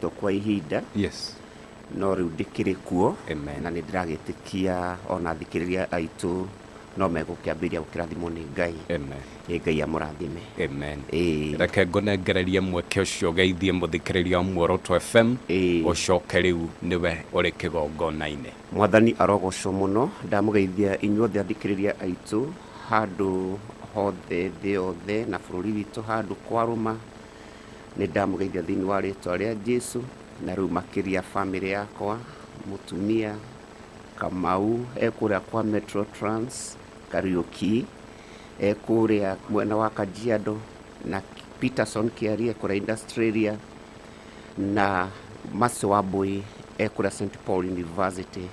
ngoretwo kwa ihinda Yes. no riu ndikiri kuo Amen. na ni ndiragitikia ona thikiriria aitu no megukiambiria gukirathimwo ni Ngai. Amen. Ngai amurathime. Amen. Reke ngonengererie mweke ucio geithie muthikiriria Muoroto FM ucoke riu niwe uri kigongona-ini. Mwathani arogocwo muno ndamugeithia inyuothe athikiriria aitu handu hothe thi yothe na bururi witu handu kwaruma ni ndamugeithia thiini wa ritwa ria Jesu na riu makiria family yakwa mutumia Kamau ekuria kwa Metro Trans Kariuki ekuria mwena wa Kajiado na Peterson Kiari ekuria Industrialia na Masi Wambui ekuria St Paul University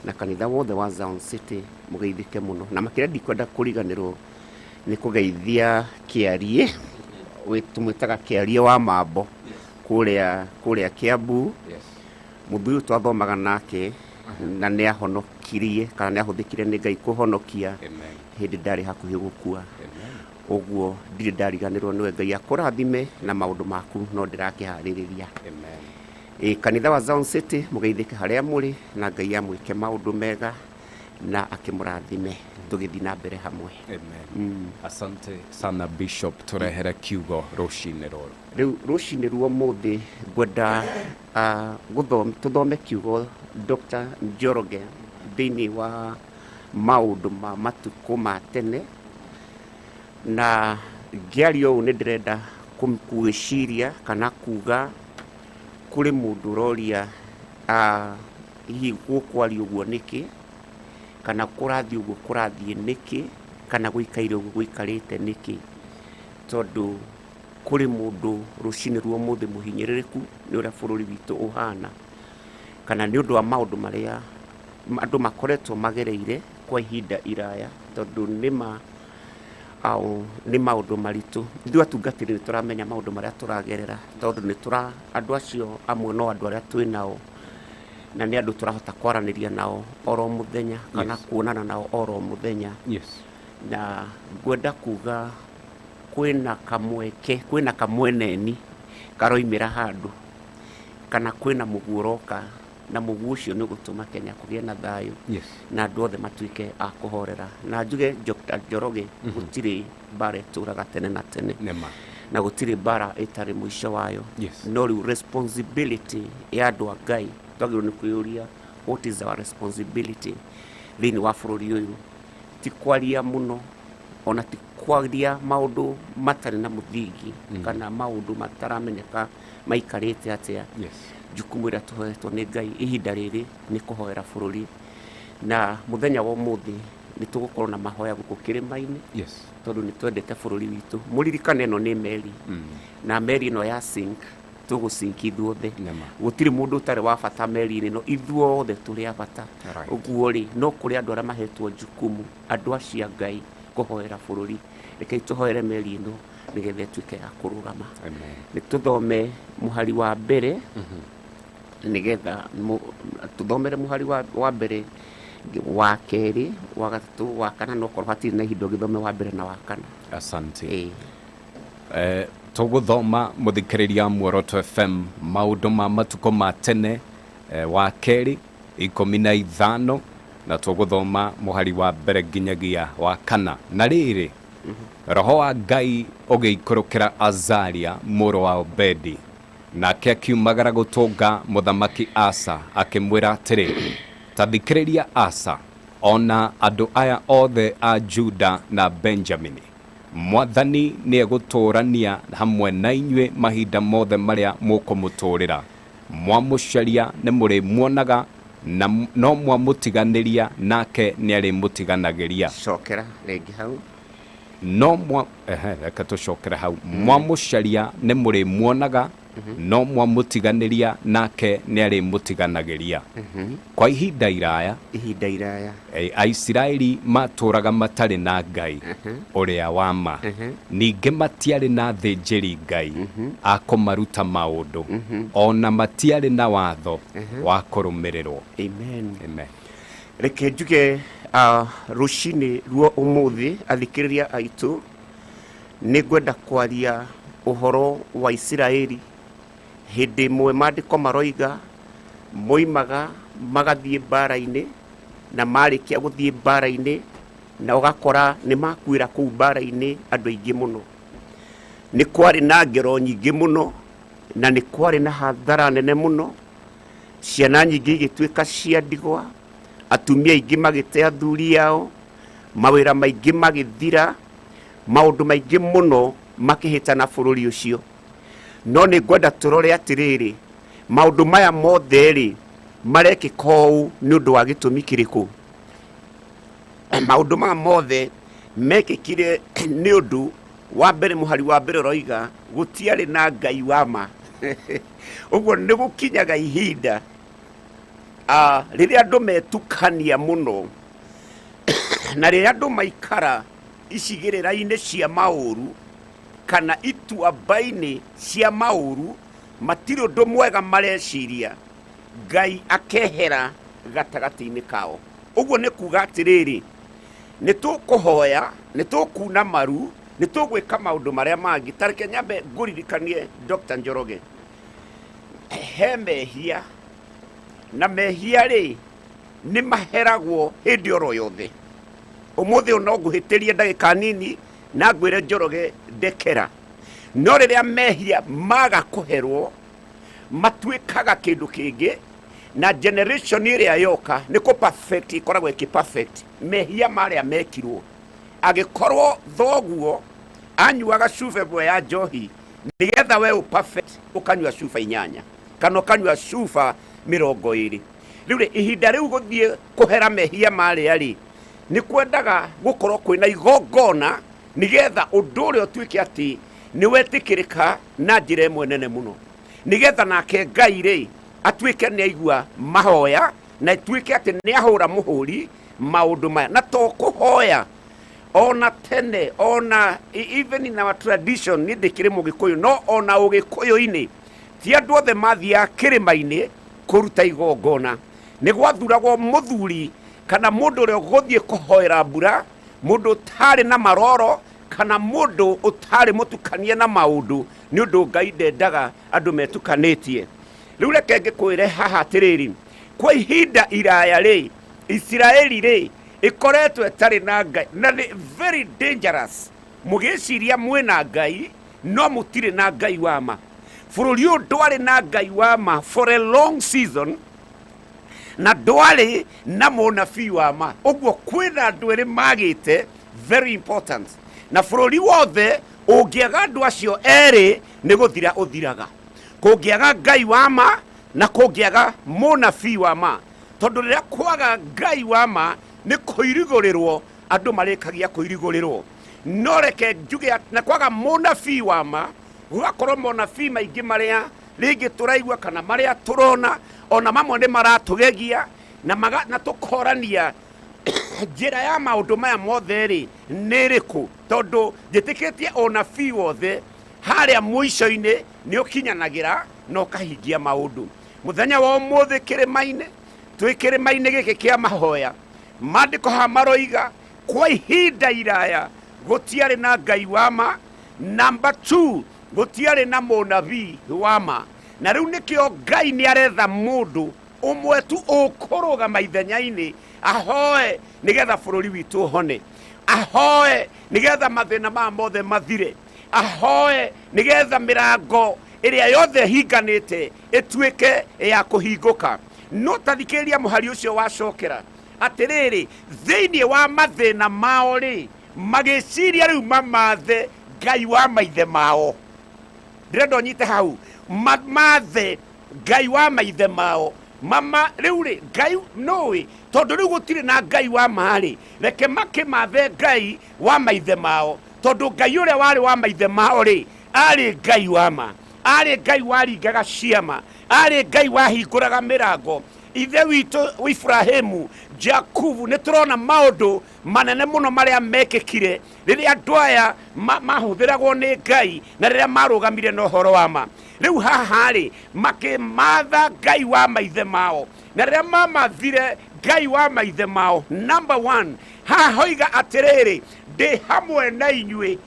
na kanitha wothe wa Zion City mugeithike muno na makiria ndikwenda kuriganirwo ni kugeithia Kiarie tumwitaga Kiarie wa Mambo kuria Kiambu. Muthuyu twathomaga nake na ni ahonokirie kana ni ahuthikire ni Ngai kuhonokia hindi ndari hakuhi gukua. Uguo ndiri ndariganirwo niwe Ngai akurathime na maundu maku no ndirakihariria. Kanitha wa Zion City mugeithike haria muri na Ngai amwike maundu mega na akimurathime tugithi na mbere hamwe. Amen. Asante sana Bishop turehere kiugo rucini ruru. Riu rucini ruo muthi ngwenda tuthome kiugo Dr. Njoroge thiini wa maundu ma matukũ ma tene na ngiario ũũ nĩ ndĩrenda gwĩciria kana kuga kũrĩ mũndũ ũroria hihi gũkwaria ũguo nĩkĩ kana kũrathiĩ ũguo kũrathiĩ nĩkĩ kana gũikaire ũguo gũikarĩte nĩkĩ tondũ kũrĩ mũndũ rũcinĩ ruo mũthĩ mũhinyĩrĩrĩku nĩ ũrĩa bũrũri witũ ũhana kana nĩ ũndũ wa maũndũ marĩa andũ makoretwo magereire kwa ihinda iraya tondũ nĩ maũndũ maritũ. Ithuĩ atungatĩri nĩ tũramenya maũndũ marĩa tũragerera tondũ andũ acio amwe no andũ arĩa twĩ nao na nĩ andũ tũrahota kwaranĩria nao oro mũthenya kana kuonana nao oro mũthenya. Na ngwenda kuga kwĩna kamweneni karoimĩra handũ kana kwĩna mũguo ũroka na mũguo ũcio nĩ gũtũma Kenya kũgĩe na thayũ na andũ othe matuĩke a kũhorera. Na njuge Dr. Njoroge gũtirĩ mbara ĩtũraga tene na tene na gũtirĩ mbara ĩtarĩ mũico wayo. No rĩu responsibility ya andũ a Ngai twagĩrĩirwo nĩ kwĩyũria what is our responsibility thĩinĩ wa bũrũri ũyũ. Ti kwaria mũno ona ti kwaria maũndũ matarĩ na mũthingi kana maũndũ mataramenyeka maikarĩte atĩa. Jukumu ĩrĩa tũhetwo nĩ Ngai ihinda rĩrĩ nĩ kũhoera bũrũri na mũthenya wa ũmũthĩ nĩ tũgũkorwo na mahoya gũkũ Kîrîmainî tondũ nĩ twendete bũrũri witũ. Mũririkane ĩno nĩ meri na meri ĩno ya sink tũgũsink ithuothe. Gũtirĩ mũndũ ũtarĩ wa bata meri-inĩ ĩno, ithuothe tũrĩ a bata. Ũguo rĩ no kũrĩ andũ arĩa mahetwo jukumu andũ acia Ngai kũhoera bũrũri. Rekei tũhoere meri ĩno nĩgetha ĩtuĩke ya kũrũgama. Nĩ tũthome mũhari wa mbere nĩgetha tũthomere mũhari wa mbere wa kerĩ wa gatatũ wa kana no korwo hatirĩ na ihinda ũgĩthome wa mbere na wa kana. Asante. Tũgũthoma mũthikĩrĩria Muoroto FM maũndũ ma matukũ ma tene wa kerĩ 15 na tũgũthoma mũhari wa mbere nginyagia wa kana. Na rĩrĩ Roho wa Ngai ũgĩikũrũkĩra Azaria mũrũ wa Obedi nake akiumagara gũtũnga mũthamaki Asa akĩmwĩra atĩrĩ, ta thikĩrĩria Asa ona andũ aya othe a Juda na Benjamini, Mwathani nĩ egũtũrania hamwe na inyuĩ mahinda mothe marĩa mũkũmũtũrĩra. Mwamũcaria nĩ mũrĩmuonaga na no mwamũtiganĩria nake nĩ arĩmũtiganagĩria. Cokera rĩngĩ hau. Reka tũcokere hau. Mwamũcaria nĩ mũrĩmuonaga no mwamũtiganĩria nake nĩ arĩmũtiganagĩria. Kwa ihinda iraya Aisiraeli matũraga matarĩ na Ngai ũrĩa wa ma. Ningĩ matiarĩ na thĩnjĩri Ngai a kũmaruta maũndũ ona matiarĩ na watho wa kũrũmĩrĩrwo. Amen. Reke njuge rũcinĩ ruo ũmũthĩ athikĩrĩria aitũ nĩ ngwenda kwaria ũhoro wa Isiraeli hindi mwe mandiko maroiga moimaga magathie mbara-ini na marikia guthie mbara-ini na ugakora ni makwira kuu mbara-ini andu aingi muno. Ni kwari na ngero nyingi muno na ni kwari na hathara nene muno. Ciana nyingi igituika cia ndigwa, atumia aingi magite athuri yao, mawira maingi magithira, maundu maingi muno makihitana bururi ucio. No ni ngwenda turore atiriri, maundu maya mothe ri marekika ũũ ni undu wa gitumi kiriku. Maundu maya mothe mekikire ni undu wa mbere, muhari wa mbere roiga gutiari na Ngai wa ma. Uguo ni gukinyaga ihinda riria andu metukania muno na riria andu maikara icigirira-ini cia mauru kana ituamba-ini cia mauru, matiri undu mwega mareciria, Ngai akehera gatagati-ini kao. Uguo ni kuga atiriri, ni tukuhoya, ni tukuna maru, ni tugwika maundu maria mangi. Tareke nyambe nguririkanie Dr. Njoroge, he mehia na mehia ri ni maheragwo hindi oro yothe. Umuthi no nguhitirie ndagika nini na ngwire Njoroge ndekera. No riria mehia maga kuherwo matuikaga kindu kingi, na generation iria yoka ni ko perfect, ikoragwo ki perfect. Mehia maria mekirwo agikorwo thoguo anyuaga cuba bwe ya njohi, nigetha we perfect ukanyua cuba 8 kana ukanyua cuba 20. Riu ihinda riu guthie kuhera mehia maria ri ni kwendaga gukorwo kwina igongona, nigetha undu uria utuike ati ni wetikirika na njira imwe nene muno, nigetha nake Ngai ri atuike ni aigua mahoya na ituike ati ni ahura muhuri maundu maya. Na to kuhoya ona tene, ona even in our tradition, ni ndikire Mugikuyu, no ona Ugikuyu-ini ti andu othe mathia Kîrîmainî kuruta igongona. Ni gwathuragwo muthuri kana mundu uria guthie kuhoera mbura, mundu utari na maroro kana mundu utari mutukanie na maundu, ni undu Ngai ndendaga andu metukanitie. Riu reke ngikwire haha atiriri, kwa ihinda iraya ri Israeli ri ikoretwo etari na Ngai, na ni very dangerous. Mugiciria mwina Ngai no mutire na Ngai wa ma. Bururi uyu ndwari na Ngai wa ma for a long season, na ndwari na munabii wa ma. Uguo kwina andu eri magite very important, na bururi wothe ungiaga andu acio eri ni guthira uthiraga. Kungiaga Ngai wa ma na kungiaga munabii wa ma. Tondu riria kwaga Ngai wa ma ni kuirigurirwo, andu marikagia kuirigurirwo. No reke njuge na kwaga munabii wa ma, gugakorwo munabii maingi maria ringi turaigua kana maria turona, ona mamwe ni maratugegia na tukorania njira ya maundu maya mothe ri ni riku. Tondu njitikitie onabii wothe haria mwico-ini ni ukinyanagira no kahingia maundu. Muthenya wa umuthi Kîrîmainî, twi Kîrîmainî giki kia mahoya, mandiko ha maroiga kwa ihinda iraya gutiari na Ngai wa ma. Number 2, gutiari na munabii wa ma. Na riu nikio Ngai ni aretha mundu umwe tu ukurugama ithenya-ini ahoe nigetha bururi witu hone, ahoe nigetha mathina ma mothe mathire, ahoe nigetha mirango iria yothe hinganite ituike ya kuhinguka. No tathikiria muhari ucio wacokera atiriri, thiini wa mathina mao ri magiciria riu mamathe Ngai wa maithe mao. Ndirenda nyite hau, mathe Ngai wa maithe mao. Mama riu ri Ngai noe, tondu riu gutire na Ngai wa mari, reke makimathe Ngai wa maithe mao. Tondu Ngai uria wari wa maithe mao ri ari Ngai wa ma, ari Ngai waringaga ciama, ari Ngai wahinguraga mirango. Ithe witu Ibrahimu, Jakubu, ni turona maundu manene muno maria mekikire riria andu aya mahuthiragwo ni Ngai na riria marugamire na uhoro wa ma. Riu haha ri makimatha Ngai wa maithe mao, na riria mamathire Ngai wa maithe mao. Number 1, haha hoiga atiriri, ndĩ hamwe na inyuĩ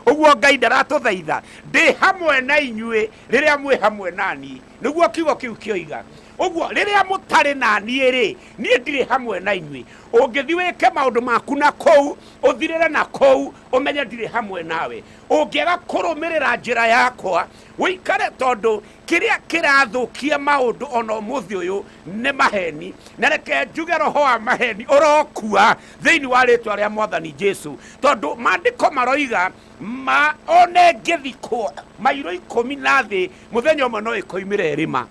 ũguo Ngai ndaratũthaitha ndĩ hamwe na inyuĩ rĩrĩa mwĩ hamwe nani nĩguo kiugo kĩu kĩoiga ũguo rĩrĩa mũtarĩ naniĩ rĩ niĩ ndirĩ hamwe na inyuĩ ũngĩthi wĩke maũndũ maku na kũu ũthirĩre na kũu ũmenye ndirĩ hamwe nawe ũngĩaga kũrũmĩrĩra njĩra yakwa wĩikare tondũ kĩrĩa kĩrathũkia maũndũ ona ũmũthĩ ũyũ nĩ maheni na reke njuge roho wa maheni ũrokua thĩinĩ wa rĩtwa rĩa Mwathani Jesu tondũ maandĩko maroiga one ngĩthikwo mairo 10 na thĩ mũthenya ũmwe no ĩkoimĩre rĩma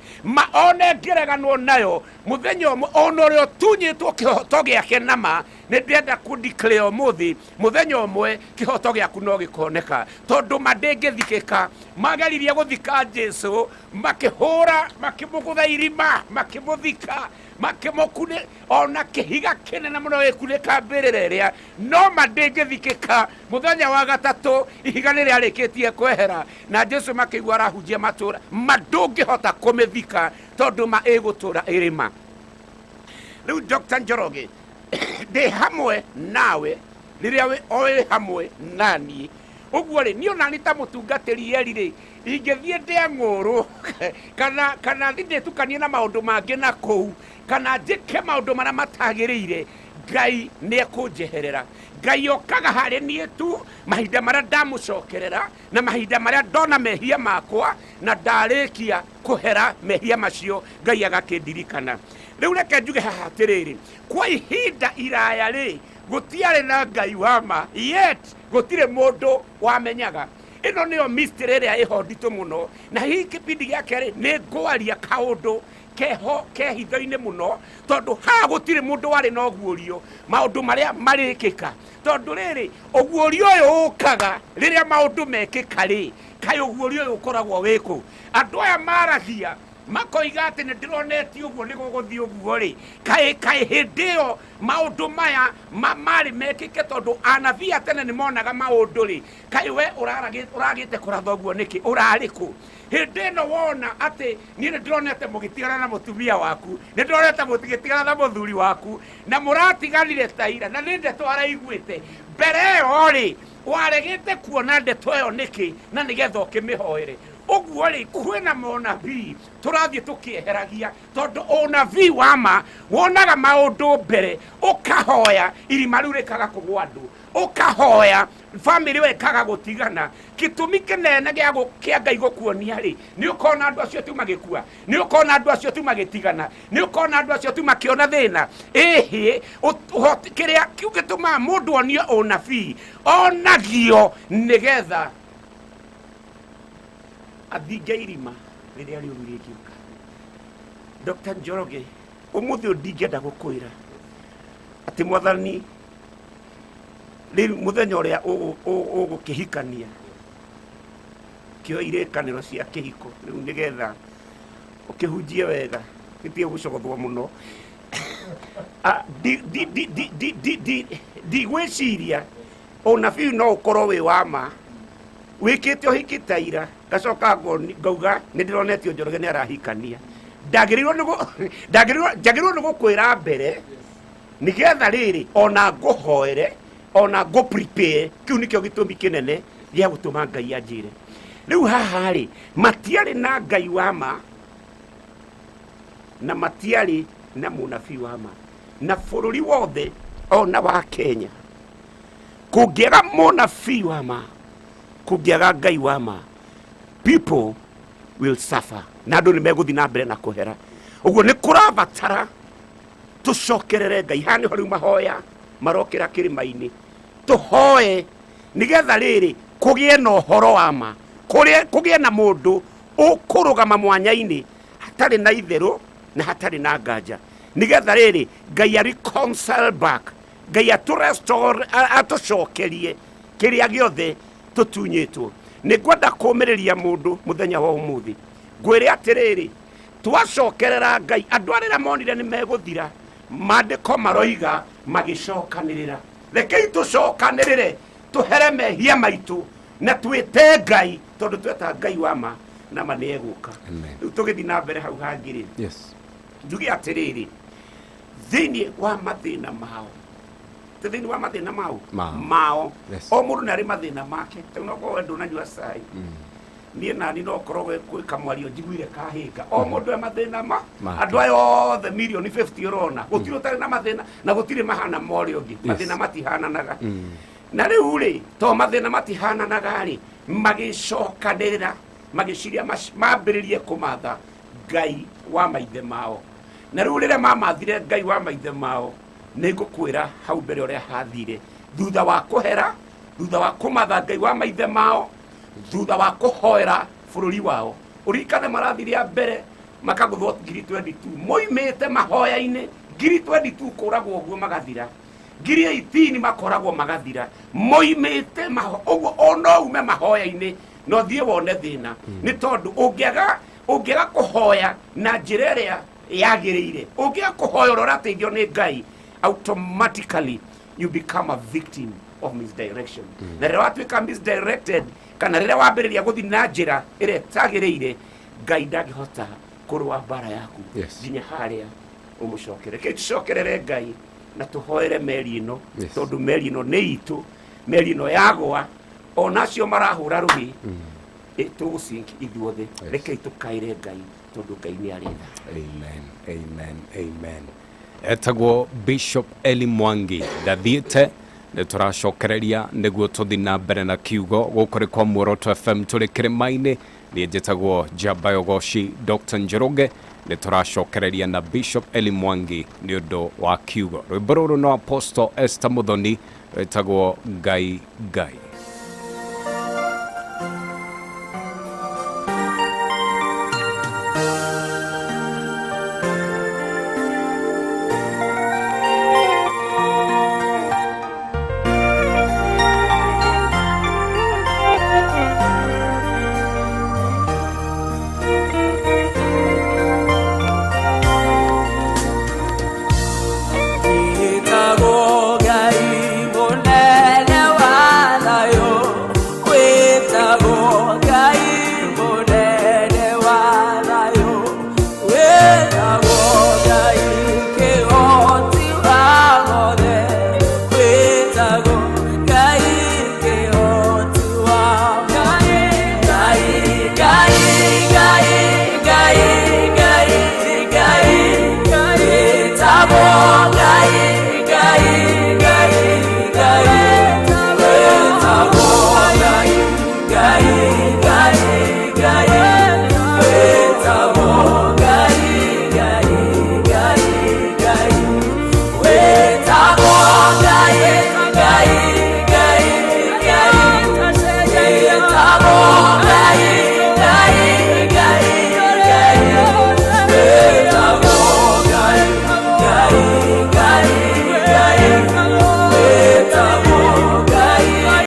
one ngĩreganwo nayo mũthenya ũmwe ona ũrĩa ũtunyĩtwo kĩhoto gĩake nama nĩ ndĩrenda kũ-declare ũmũthĩ mũthenya ũmwe kĩhoto gĩaku no gĩkoneka tondũ ndĩngĩthikĩka mageririe gũthika Jesu makĩhũra makĩmũgũtha irima makĩmũthika makĩmũkune ona kĩhiga kĩnene mũno gĩkunĩka mbĩrĩra ĩrĩa no ndĩngĩthikĩka mũthenya wa gatatũ ihiga nĩ rĩarĩkĩtie kwehera na Jesu makĩigua arahunjia matũra ndũngĩhota kũmĩthika tondũ ĩgũtũra ĩrĩma rĩu Dr. Njoroge ndĩ hamwe nawe rĩrĩa wĩ hamwe naniĩ ũguo rĩ niĩ onani ta mũtungatĩri eri rĩ ingĩthiĩ ndĩa ng'ũrũ kana thiĩ ndĩtukanie na maũndũ mangĩ na kũu kana njĩke maũndũ marĩa matagĩrĩire Ngai nĩ ekũnjeherera Ngai okaga harĩ niĩ tu mahinda marĩa ndamũcokerera na mahinda marĩa ndona mehia makwa na ndarĩkia kũhera mehia macio Ngai agakĩndirikana rĩu reke njuge haha atĩrĩrĩ kwa ihinda iraya rĩ gũtiarĩ na Ngai wa ma yet gũtirĩ mũndũ wamenyaga ĩno nĩyo mystery ĩrĩa ĩho nditũ mũno na hihi kĩbindi gĩake rĩ nĩ ngwaria kaũndũ keho kehitho-inĩ mũno tondũ haha gũtirĩ mũndũ warĩ na ũguũrio maũndũ marĩa marĩkĩka tondũ rĩrĩ ũguũrio ũyũ ũkaga rĩrĩa maũndũ mekĩka rĩ kaĩ ũguũrio ũyũ ũkoragwo wĩkũ andũ aya maragia makoiga atĩ nĩ ndĩronetio ũguo nĩ gũgũthiĩ ũguo rĩ kaĩ hĩndĩ ĩyo maũndũ maya marĩ mekĩke tondũ anabii a tene nĩ monaga maũndũ rĩ kaĩ we ũragĩte kũratha ũguo nĩkĩ ũrarĩ kũ hĩndĩ ĩno wona atĩ niĩ nĩ ndĩronete mũgĩtigana na mũtumia waku nĩ ndĩronete mũtigĩtigana na mũthuri waku na mũratiganire ta ira na nĩ ndeto araiguĩte mbere ĩyo rĩ waregete kuona ndeto ĩyo nĩkĩ na nĩgetha ũkĩmĩhoere ũguo rĩ kwĩna mũnabii tũrathiĩ tũkĩeheragia tondũ ũnabii wa ma wonaga maũndũ mbere ũkahoya irima rĩu rĩkaga kũgwa andũ ũkahoya family we kaga gũtigana gĩtũmi kĩnene kĩa Ngai gũkuonia rĩ nĩ ũkona andũ acio tu magĩkua nĩ ũkona andũ acio tu magĩtigana nĩ ũkona andũ acio tu makĩona thĩna kĩrĩa kĩu gĩtũmaga mũndũ onio ũnabii onagio nĩgetha athinge irima rĩrĩa rĩũru rĩngĩũka Dr. Njoroge ũmũthĩ ndingĩenda gũkwĩra atĩ Mwathani rĩu mũthenya ũrĩa ũgũkĩhikania kĩoya irĩkanĩro cia kĩhiko rĩu nĩgetha ũkĩhunjie wega gĩtige gũcogothwo mũno ndigwĩciria ũnabii no ũkorwo wĩ wa ma wĩkĩte ũhiki ta ira gacoka ngauga nĩ ndĩronetio Njoroge nĩ arahikania njagĩrĩirwo nĩ gũkwĩra mbere nĩgetha rĩrĩ ona ngũhoere ona ngũ prepare kĩu nĩkĩo gĩtũmi kĩnene gĩa gũtũma Ngai anjĩre rĩu haha rĩ matiarĩ na Ngai wa ma na matiarĩ na mũnabii wa ma na bũrũri wothe ona wa Kenya kũngĩaga mũnabii wa ma kũngĩaga Ngai wa ma people will suffer na andũ nĩ megũthiĩ na mbere na kũhera ũguo nĩ kũrabatara tũcokerere Ngai haha nĩho rĩu mahoya marokĩra kĩrĩma-inĩ tũhoe nĩgetha rĩrĩ kũgĩe na ũhoro wa ma kũgĩe na mũndũ ũkũrũgama mwanya-inĩ hatarĩ na itherũ na hatarĩ na nganja nĩgetha rĩrĩ Ngai reconcile back Ngai atũcokerie kĩrĩa gĩothe tũtunyĩtwo nĩ ngwenda kũmĩrĩria mũndũ mũthenya wa ũmũthĩ ngwĩre atĩrĩrĩ twacokerera Ngai andũ arĩa monire nĩ megũthira maandĩko maroiga magĩcokanĩrĩra rekei tũcokanĩrĩre tũhere mehia maitũ na twĩte Ngai tondũ tweta Ngai wa ma na ma nĩ egũka rĩu tũgĩthiĩ na mbere hau hangĩ rĩ njuge atĩrĩrĩ thĩinĩ wa mathĩna mao thini wa mathina mao o mundu nari mathina make no ko wendo na nyua sai nie nani no korogwe kwi kamwario njiguire kahinga o mundu e mathina andu ayo the million 50 rona gutiro tari na mathina na gutire mahana mori ungi mathina matihananaga na riu ri to mathina matihananaga ri magicokanirira magiciria mambiririe kumatha Ngai wa maithe mao na riu rire mamathire Ngai wa maithe mao ni ngukwira hau mbere uria hathire thutha wa kuhera thutha wa kumatha Ngai wa maithe mao thutha wa kuhoera bururi wao urikane marathiria mbere makaguthwo 2022 moimite mahoya-ini 2022 kuragwo guo magathira 2018 makoragwo magathira moimite uguo ono ume mahoya-ini no thie wone thina ni tondu ungiaga kuhoya na njira iria yagiriire ungiaga kuhoya uria urateithio ni Ngai automatically you become a victim of misdirection na riria watuika misdirected kana riria wambiriria guthi na njira iria tagiriire Ngai ndangihota kurwa bara yaku nginya haria umucokere kicokerere Ngai na tuhoere meri ino tondu meri ino ni itu meri ino yagwa onacio marahura ruhi tugucink ithuothe reke tukaire Ngai tondu Ngai ni aretha. Amen. Etagwo Bishop Eli Mwangi ndathiite nä tå racokereria nä guo tå thi na mbere na kiugo gå kå rä kwa Muoroto FM tå rä Kîrîmainî nä njätagwo Njamba Ûgooci Dr. Njoroge nä tå racokereria na Bishop Eli Mwangi nä å ndå wa kiugo rwä mbo rå rå no Apostle Esther Muthoni rwätagwo Ngai Ngai.